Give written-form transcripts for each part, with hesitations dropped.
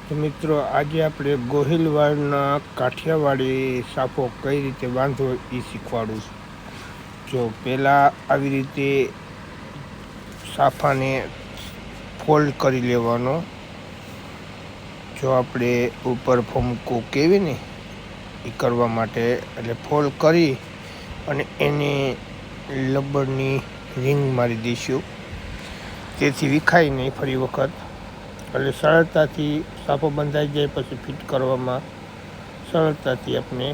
તો મિત્રો આજે આપણે ગોહિલવાડના કાઠિયાવાડી સાફો કઈ રીતે બાંધવો એ શીખવાડું છું. જો પહેલાં આવી રીતે સાફાને ફોલ્ડ કરી લેવાનો. જો આપણે ઉપર ફમકો કેવી ને એ કરવા માટે એટલે ફોલ્ડ કરી અને એને લબડની રિંગ મારી દઈશું, તેથી વિખાય નહીં ફરી વખત. એટલે સરળતાથી સાફો બંધાઈ જાય, પછી ફિટ કરવામાં સરળતાથી આપણે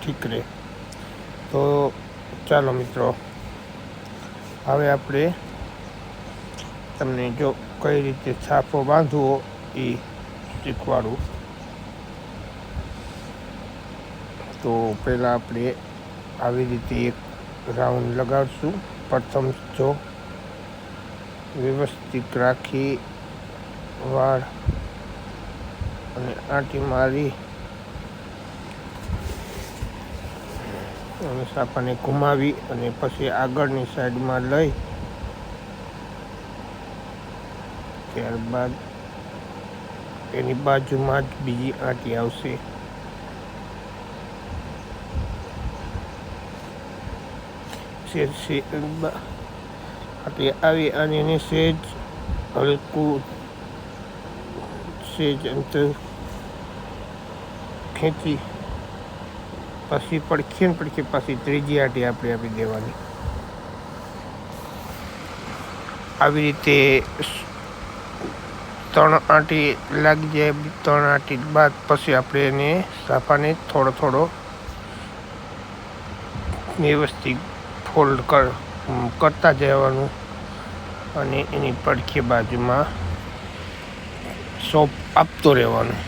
ઠીક રહે. તો ચાલો મિત્રો, હવે આપણે તમને જો કઈ રીતે સાફો બાંધવો એ શીખવાડું. તો પહેલાં આપણે આવી રીતે એક રાઉન્ડ લગાડશું. પ્રથમ જો વ્યવસ્થિત રાખી વાળ અને આંટી મારી અને સાફાને ઘુમાવી અને પછી આગળની સાઈડમાં લઈ ત્યારબાદ એની બાજુમાં જ બીજી આંટી આવશે. આંટી આવી અને એને સહેજ હલકું અંતર ખેંચી પછી પડખે પાછી ત્રીજી આંટી આપણે આપી દેવાની. આવી રીતે 3 આંટી લાગી જાય. 3 આંટી બાદ પછી આપણે એને સાફાને થોડો વ્યવસ્થિત ફોલ્ડ કરતા જવાનું અને એની પડખે બાજુમાં સોપ આપતો રહેવાનું.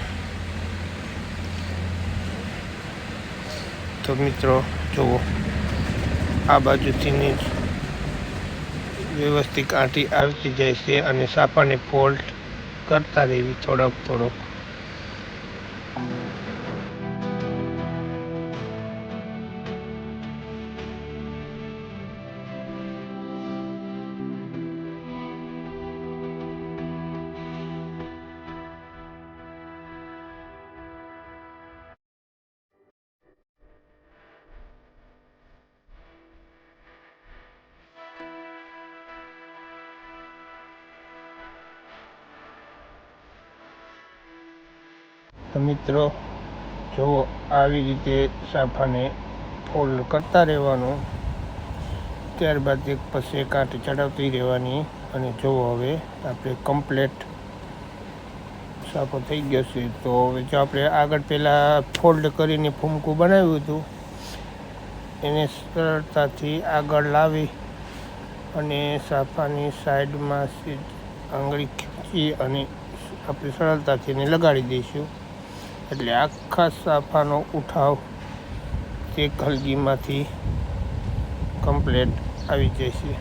તો મિત્રો જુઓ, આ બાજુથી જ વ્યવસ્થિત આંટી આવતી જાય છે અને સાફાને ફોલ્ડ કરતા રહેવી થોડોક. તો મિત્રો જુઓ, આવી રીતે સાફાને ફોલ્ડ કરતા રહેવાનું. ત્યારબાદ એક પછી એક આંટી ચડાવતી રહેવાની. અને જુઓ, હવે આપણે કમ્પ્લેટ સાફો થઈ ગયો છે. તો હવે જો આપણે આગળ પહેલાં ફોલ્ડ કરીને ફૂમકું બનાવ્યું હતું, એને સરળતાથી આગળ લાવી અને સાફાની સાઈડમાં આંગળી ખીચી અને આપણે સરળતાથી એને લગાડી દઈશું. એટલે આખા સાફાનો ઉઠાવ તે હલગીમાંથી કમ્પ્લેટ આવી જશે.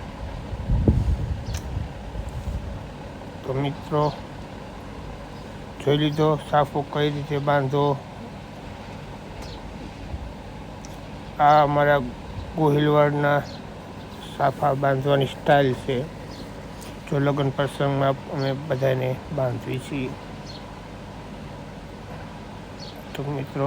તો મિત્રો જોઈ લીધો સાફો કઈ રીતે બાંધો. આ અમારા ગોહિલવાડના સાફા બાંધવાની સ્ટાઇલ છે. જો લગ્ન પ્રસંગમાં અમે બધાને બાંધવી છીએ. તો મિત્રો